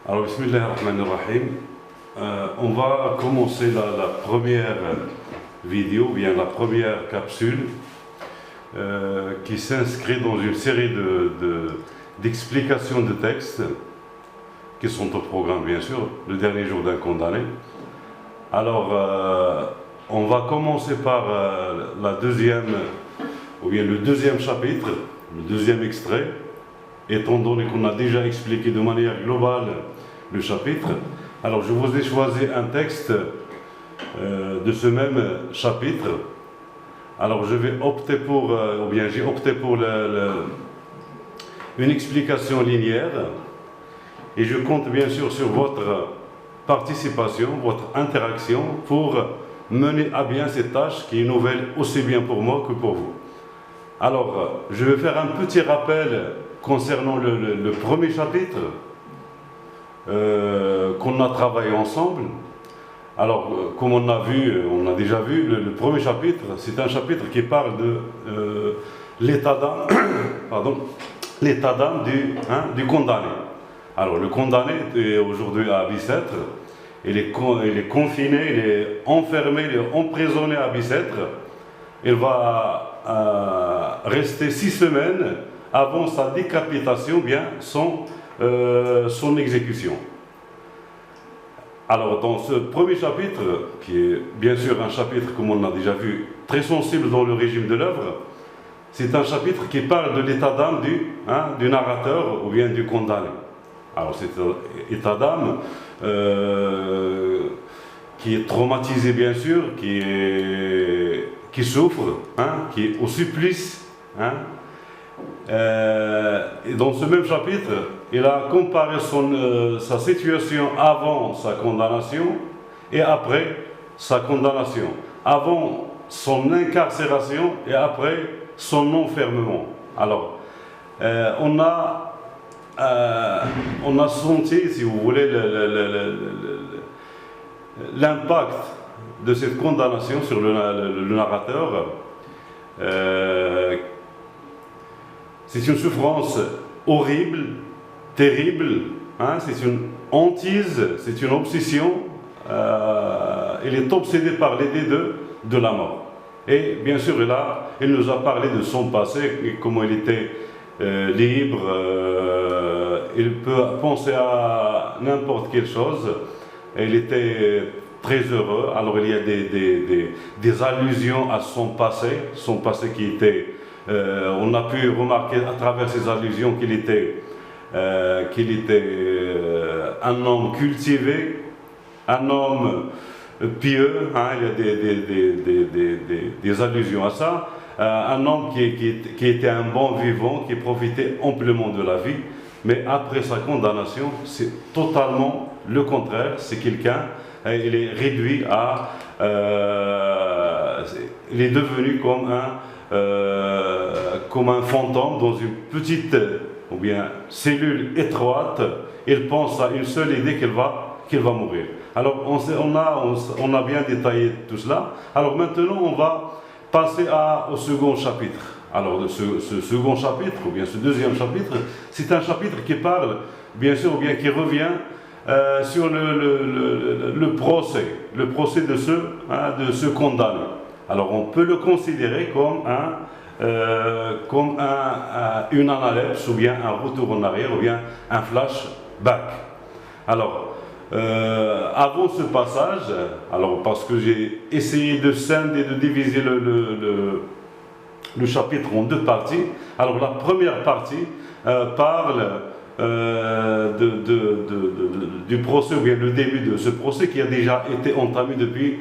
Alors, Bismillah ar-Rahman ar-Rahim. On va commencer la première vidéo, bien la première capsule, qui s'inscrit dans une série d'explications de textes qui sont au programme, bien sûr, le dernier jour d'un condamné. Alors, on va commencer par la deuxième, ou bien le deuxième chapitre, le deuxième extrait, étant donné qu'on a déjà expliqué de manière globale le chapitre. Alors, je vous ai choisi un texte de ce même chapitre. Alors, je vais opter pour, ou bien j'ai opté pour une explication linéaire, et je compte bien sûr sur votre participation, votre interaction pour mener à bien cette tâche qui est nouvelle aussi bien pour moi que pour vous. Alors, je vais faire un petit rappel concernant le premier chapitre qu'on a travaillé ensemble. Alors, comme on a déjà vu, le premier chapitre, c'est un chapitre qui parle de l'état d'âme du condamné. Alors, le condamné est aujourd'hui à Bicêtre. Il est confiné, il est enfermé, il est emprisonné à Bicêtre. Il va rester 6 semaines avant sa décapitation, bien son exécution. Alors, dans ce premier chapitre, qui est bien sûr un chapitre, comme on a déjà vu, très sensible dans le régime de l'œuvre, c'est un chapitre qui parle de l'état d'âme du narrateur ou bien du condamné. Alors, cet état d'âme qui est traumatisé, bien sûr, qui souffre, qui est au supplice. Et dans ce même chapitre, il a comparé sa situation avant sa condamnation et après sa condamnation, avant son incarcération et après son enfermement. Alors, on a senti, si vous voulez, l'impact de cette condamnation sur le narrateur. C'est une souffrance horrible, terrible, c'est une hantise, c'est une obsession. Il est obsédé par l'idée de la mort. Et bien sûr, il nous a parlé de son passé, comment il était libre, il peut penser à n'importe quelle chose. Il était très heureux. Alors il y a des allusions à son passé qui était... on a pu remarquer à travers ces allusions qu'il était un homme cultivé, un homme pieux, il y a des allusions à ça, un homme qui était un bon vivant, qui profitait amplement de la vie, mais après sa condamnation, c'est totalement le contraire. C'est quelqu'un, il est réduit à... il est devenu comme un fantôme dans une petite ou bien cellule étroite. Il pense à une seule idée qu'il va mourir. Alors on a bien détaillé tout cela. Alors maintenant on va passer au second chapitre. Alors ce second chapitre ou bien ce deuxième chapitre, c'est un chapitre qui parle bien sûr ou bien qui revient sur le procès de ce condamné. Alors on peut le considérer comme une analepse ou bien un retour en arrière ou bien un flashback. Alors, avant ce passage, alors parce que j'ai essayé de scinder, de diviser le chapitre en deux parties. Alors la première partie parle du procès ou bien le début de ce procès qui a déjà été entamé depuis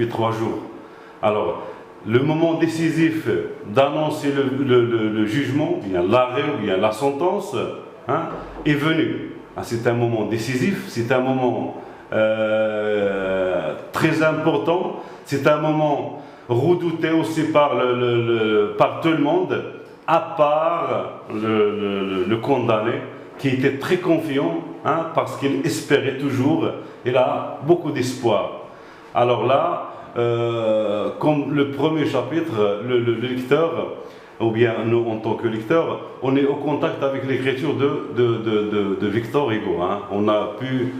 3 jours. Alors, le moment décisif d'annoncer le jugement, bien l'arrêt, bien la sentence, est venu. C'est un moment décisif, c'est un moment très important, c'est un moment redouté aussi par tout le monde, à part le condamné, qui était très confiant, parce qu'il espérait toujours, il a beaucoup d'espoir. Alors là, comme le premier chapitre, le lecteur ou bien nous en tant que lecteurs, on est au contact avec l'écriture de Victor Hugo. Hein. On a pu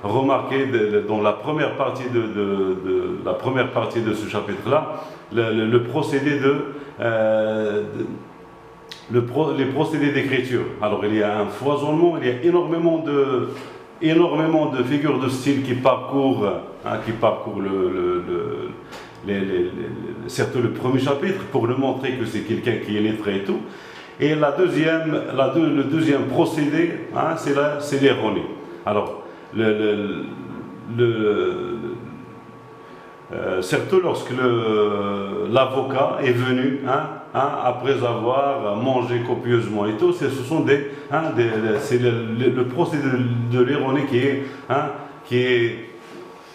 remarquer dans la première partie de ce chapitre-là le procédé les procédés d'écriture. Alors il y a un foisonnement, il y a énormément de figures de style qui parcourent surtout le premier chapitre pour nous montrer que c'est quelqu'un qui est lettré et tout. Et le deuxième procédé, c'est l'ironie. Alors, surtout lorsque l'avocat est venu, après avoir mangé copieusement et tout, ce sont c'est le procédé de l'ironie qui est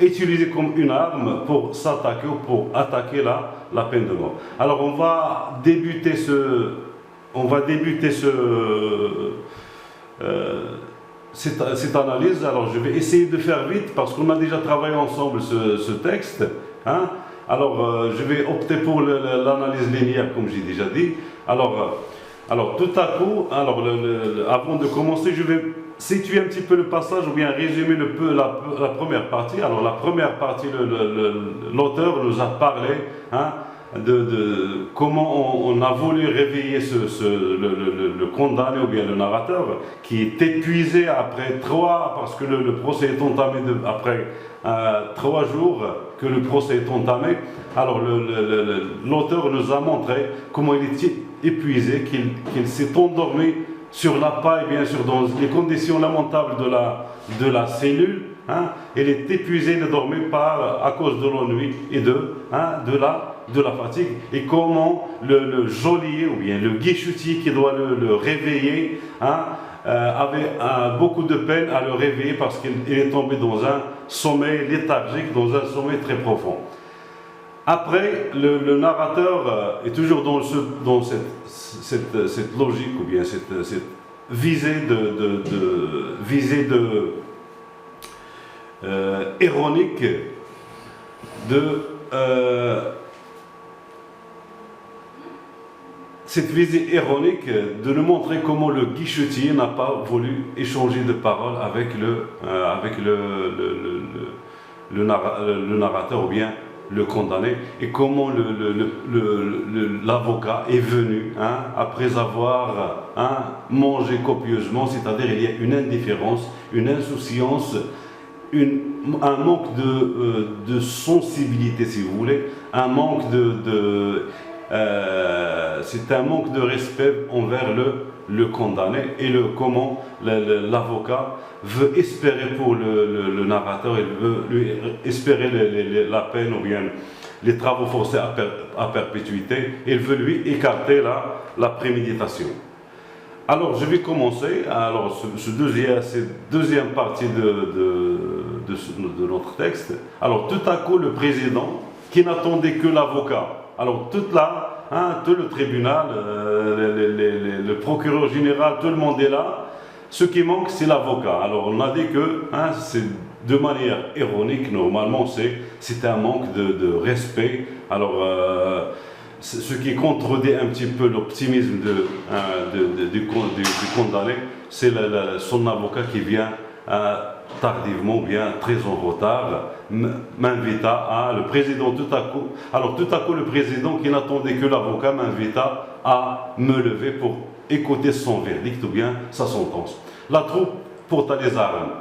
utilisé comme une arme pour s'attaquer ou pour attaquer la peine de mort. Alors on va débuter cette analyse. Alors je vais essayer de faire vite parce qu'on a déjà travaillé ensemble ce texte. Alors je vais opter pour l'analyse linéaire comme j'ai déjà dit. Alors tout à coup, avant de commencer, je vais situer un petit peu le passage ou bien résumer la première partie. Alors la première partie, l'auteur nous a parlé de comment on a voulu réveiller le condamné ou bien le narrateur qui est épuisé parce que le procès est entamé après 3 jours que le procès est entamé. Alors l'auteur nous a montré comment il était épuisé, qu'il s'est endormi sur la paille, bien sûr, dans les conditions lamentables de la cellule. Il est épuisé, il ne dormait pas à cause de l'ennui et de la fatigue. Et comment le geôlier ou bien le guichetier qui doit le réveiller avait beaucoup de peine à le réveiller parce qu'il est tombé dans un sommeil léthargique, dans un sommeil très profond. Après, le narrateur est toujours dans cette logique ou bien cette visée ironique cette visée ironique de nous montrer comment le guichetier n'a pas voulu échanger de paroles avec le narrateur ou bien le condamné, et comment l'avocat est venu après avoir mangé copieusement, c'est-à-dire il y a une indifférence, une insouciance, un manque de sensibilité, si vous voulez, un manque c'est un manque de respect envers le condamné, et comment l'avocat veut espérer pour le narrateur, il veut lui espérer la peine ou bien les travaux forcés à perpétuité, il veut lui écarter la préméditation. Alors je vais commencer. Alors cette deuxième partie de notre texte. Alors tout à coup le président, qui n'attendait que l'avocat, alors tout le tribunal, le procureur général, tout le monde est là. Ce qui manque, c'est l'avocat. Alors on a dit que c'est de manière ironique, normalement c'est un manque de respect. Alors ce qui contredit un petit peu l'optimisme du condamné, c'est son avocat qui vient tardivement, bien très en retard, m'invita le président tout à coup le président, qui n'attendait que l'avocat, m'invita à me lever pour écouter son verdict ou bien sa sentence. La troupe porta les armes.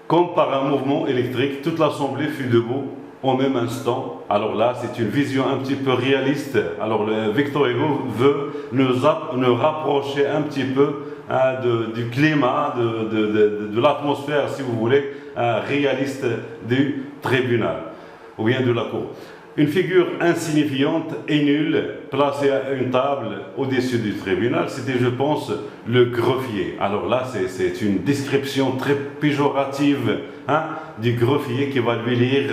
Comme par un mouvement électrique, toute l'assemblée fut debout au même instant. Alors là, c'est une vision un petit peu réaliste. Alors Victor Hugo veut nous rapprocher un petit peu du climat, de l'atmosphère, si vous voulez, réaliste du tribunal, ou bien de la cour. Une figure insignifiante et nulle, placée à une table au-dessus du tribunal, c'était, je pense, le greffier. Alors là, c'est une description très péjorative du greffier qui va lui lire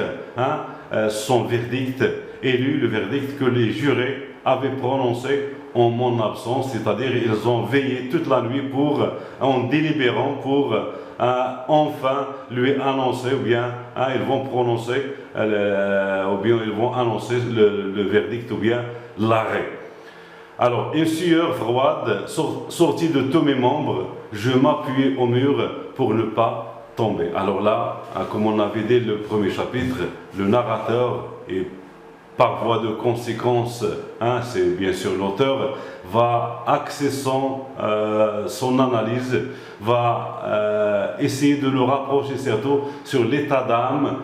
son verdict, élu le verdict que les jurés avaient prononcé en mon absence, c'est-à-dire ils ont veillé toute la nuit en délibérant pour enfin lui annoncer, ou bien ils vont prononcer, ou bien ils vont annoncer le verdict, ou bien l'arrêt. Alors, une sueur froide sortie de tous mes membres, je m'appuyais au mur pour ne pas tomber. Alors là, comme on avait dit le premier chapitre, le narrateur, et par voie de conséquence, c'est bien sûr l'auteur, va axer son analyse, va essayer de le rapprocher surtout sur l'état d'âme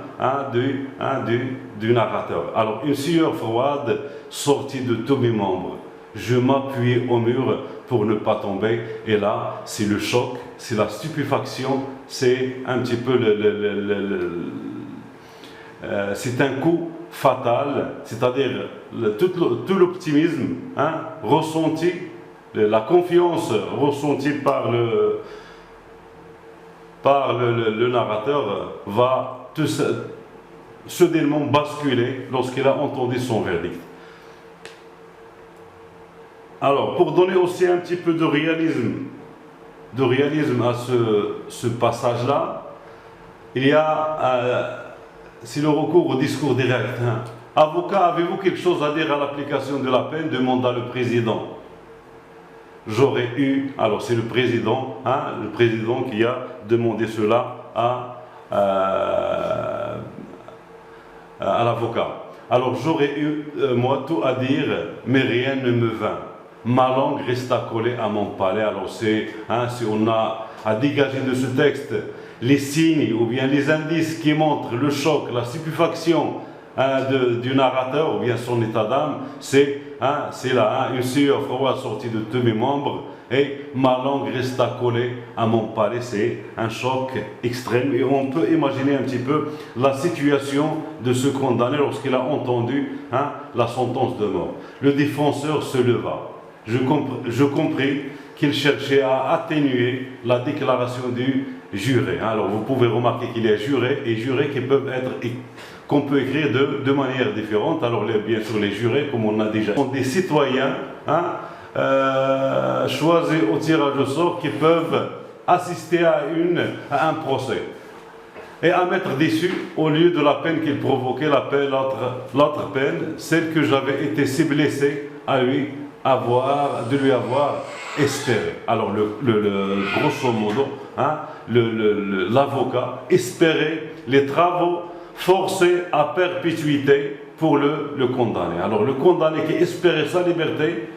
du narrateur. Alors, une sueur froide sortie de tous mes membres. Je m'appuyais au mur pour ne pas tomber. Et là, c'est le choc, c'est la stupéfaction, c'est un petit peu c'est un coup fatal, c'est-à-dire tout l'optimisme ressenti, la confiance ressentie par le narrateur va soudainement basculer lorsqu'il a entendu son verdict. Alors, pour donner aussi un petit peu de réalisme à ce passage-là, il y a, c'est le recours au discours direct. Avocat, avez-vous quelque chose à dire à l'application de la peine? Demanda le président. J'aurais eu, alors c'est le président qui a demandé cela à l'avocat. Alors j'aurais eu, moi, tout à dire, mais rien ne me vint. Ma langue resta collée à mon palais. Alors si on a à dégager de ce texte les signes ou bien les indices qui montrent le choc, la stupéfaction du narrateur ou bien son état d'âme, c'est là, une sueur froide sortie de tous mes membres et ma langue resta collée à mon palais. C'est un choc extrême et on peut imaginer un petit peu la situation de ce condamné lorsqu'il a entendu la sentence de mort. Le défenseur se leva. Je compris qu'il cherchait à atténuer la déclaration du juré. Alors vous pouvez remarquer qu'il y a jurés et jurés qu'on peut écrire de manière différente. Alors bien sûr les jurés, comme on a déjà, sont des citoyens choisis au tirage au sort qui peuvent assister à un procès et à m'être déçu au lieu de la peine qu'il provoquait, l'autre peine, celle que j'avais été si blessé de lui avoir espéré. Alors grosso modo, l'avocat espérait les travaux forcés à perpétuité pour le condamné. Alors le condamné qui espérait sa liberté,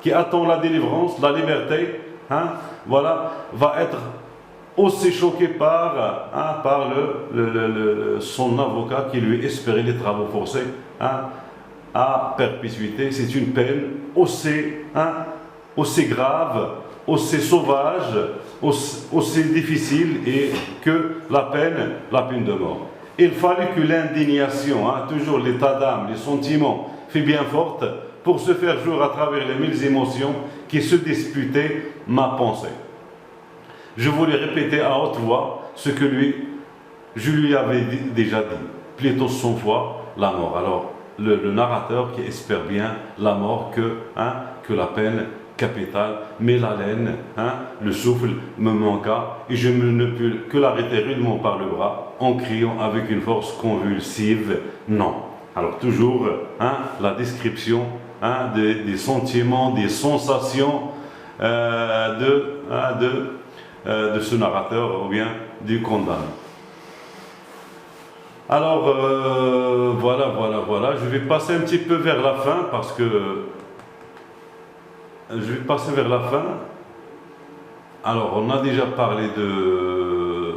qui attend la délivrance, la liberté, va être aussi choqué par son avocat qui lui espérait les travaux forcés à perpétuité. C'est une peine aussi grave, aussi sauvage, aussi difficile que la peine de mort. Il fallut que l'indignation, toujours l'état d'âme, les sentiments, fût bien forte pour se faire jour à travers les mille émotions qui se disputaient ma pensée. Je voulais répéter à haute voix ce que je lui avais déjà dit. Plutôt 100 fois la mort. Alors, le narrateur qui espère bien la mort que la peine capitale, mais l'haleine, le souffle me manqua et je ne pus que l'arrêter rudement par le bras en criant avec une force convulsive non. Alors toujours la description des sentiments, des sensations de ce narrateur ou bien du condamné. Alors voilà, je vais passer un petit peu vers la fin parce que Alors on a déjà parlé de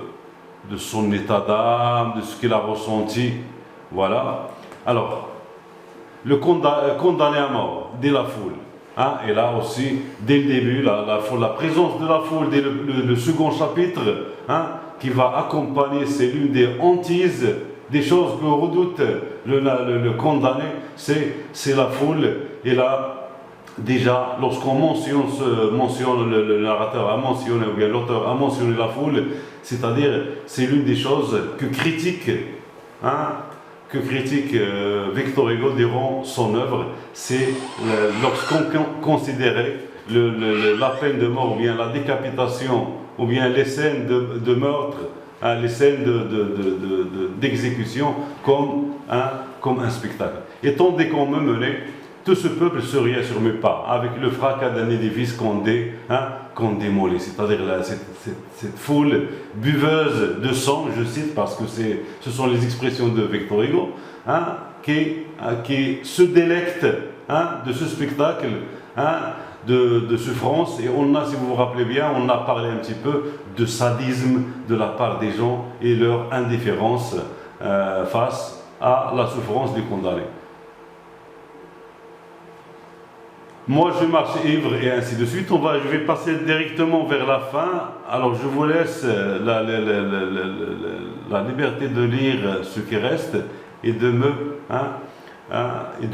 son état d'âme, de ce qu'il a ressenti, voilà. Alors, le condamné à mort, dès la foule, et là aussi, dès le début, la présence de la foule, dès le second chapitre, qui va accompagner, c'est l'une des hantises, des choses que redoute le condamné, c'est la foule. Et là, déjà, lorsqu'on mentionne le narrateur a mentionné, ou bien l'auteur a mentionné la foule, c'est-à-dire, c'est l'une des choses que critique Victor Hugo durant son œuvre, c'est lorsqu'on considérait la peine de mort, ou bien la décapitation, ou bien les scènes de meurtre, les scènes d'exécution comme un spectacle. Étant donné qu'on me menait tout ce peuple se riait sur mes pas, avec le fracas d'un édifice qu'on démolit. C'est-à-dire cette foule buveuse de sang, je cite parce que ce sont les expressions de Victor Hugo, qui se délecte de ce spectacle de souffrance. Et on a, si vous vous rappelez bien, on a parlé un petit peu de sadisme de la part des gens et leur indifférence face à la souffrance des condamnés. Moi, je marche ivre et ainsi de suite. Je vais passer directement vers la fin. Alors, je vous laisse la liberté de lire ce qui reste et de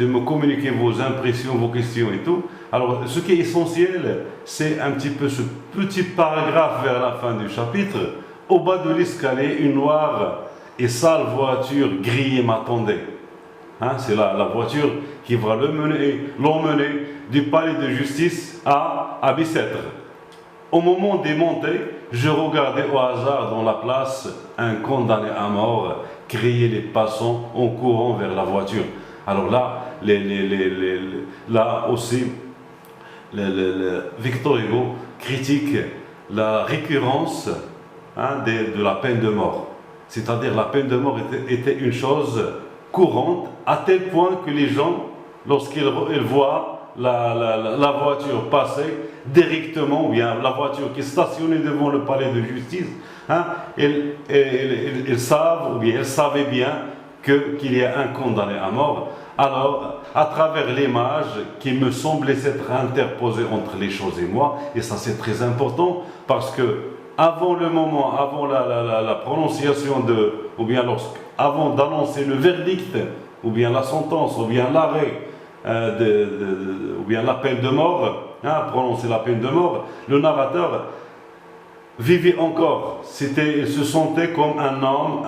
me communiquer vos impressions, vos questions et tout. Alors, ce qui est essentiel, c'est un petit peu ce petit paragraphe vers la fin du chapitre. Au bas de l'escalier, une noire et sale voiture grillée m'attendait. C'est la voiture qui va l'emmener du palais de justice à Bicêtre. Au moment des montées, je regardais au hasard dans la place un condamné à mort crier les passants en courant vers la voiture. Alors là, là aussi, Victor Hugo critique la récurrence de la peine de mort. C'est-à-dire la peine de mort était une chose courante, à tel point que les gens, lorsqu'ils voient la voiture passer directement, ou bien la voiture qui est stationnée devant le palais de justice, ils savent, ou bien ils savaient bien qu'il y a un condamné à mort. Alors, à travers l'image qui me semblait s'être interposée entre les choses et moi, et ça c'est très important, parce que avant le moment, avant la prononciation ou bien avant d'annoncer le verdict, ou bien la sentence, ou bien l'arrêt, ou bien la peine de mort, prononcer la peine de mort, le narrateur vivait encore. Il se sentait comme un homme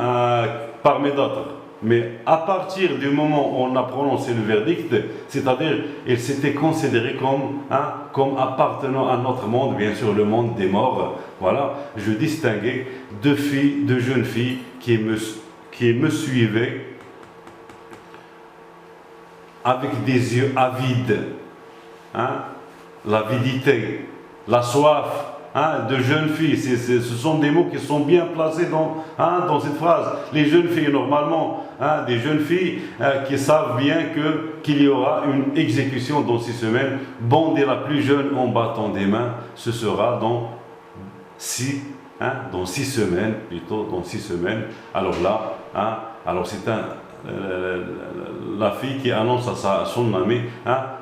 parmi d'autres. Mais à partir du moment où on a prononcé le verdict, c'est-à-dire il s'était considéré comme appartenant à notre monde, bien sûr le monde des morts. Voilà, je distinguais deux jeunes filles qui me suivaient avec des yeux avides, l'avidité, la soif. De jeunes filles, ce sont des mots qui sont bien placés dans cette phrase. Les jeunes filles, normalement, des jeunes filles qui savent bien qu'il y aura une exécution dans 6 semaines. Bonder la plus jeune en battant des mains, ce sera dans 6 semaines, plutôt dans 6 semaines. Alors là, alors c'est la fille qui annonce à son ami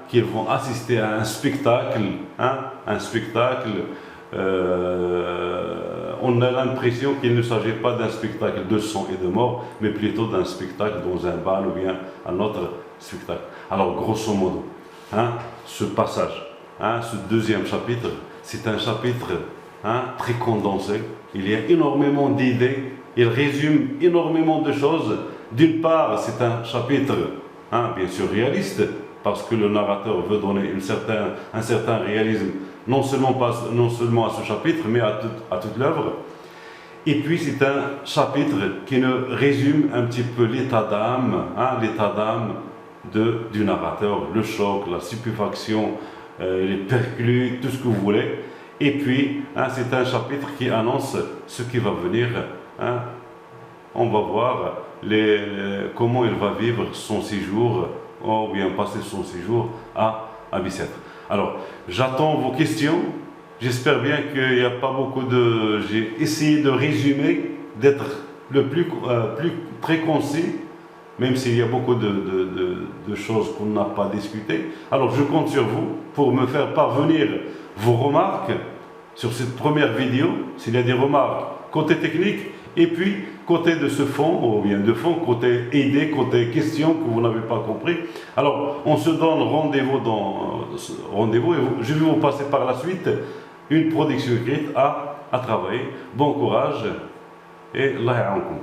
qu'ils vont assister à un spectacle, on a l'impression qu'il ne s'agit pas d'un spectacle de sang et de mort, mais plutôt d'un spectacle dans un bal ou bien un autre spectacle. Alors, grosso modo, ce passage, ce deuxième chapitre, c'est un chapitre très condensé. Il y a énormément d'idées, il résume énormément de choses. D'une part, c'est un chapitre, bien sûr, réaliste, parce que le narrateur veut donner un certain réalisme, non seulement à ce chapitre, mais à toute l'œuvre. Et puis c'est un chapitre qui nous résume un petit peu l'état d'âme, du narrateur, le choc, la stupéfaction, les perclus, tout ce que vous voulez. Et puis c'est un chapitre qui annonce ce qui va venir. On va voir comment il va vivre son séjour, ou bien passer son séjour à Bicêtre. Alors, j'attends vos questions. J'espère bien qu'il n'y a pas beaucoup de... J'ai essayé de résumer, d'être le plus très concis, même s'il y a beaucoup de choses qu'on n'a pas discutées. Alors, je compte sur vous pour me faire parvenir vos remarques sur cette première vidéo, s'il y a des remarques côté technique, et puis côté de ce fond, ou bien de fond, côté idée, côté question que vous n'avez pas compris. Alors, on se donne rendez-vous et je vais vous passer par la suite une production écrite à travailler. Bon courage et Allah ya'aoukoum.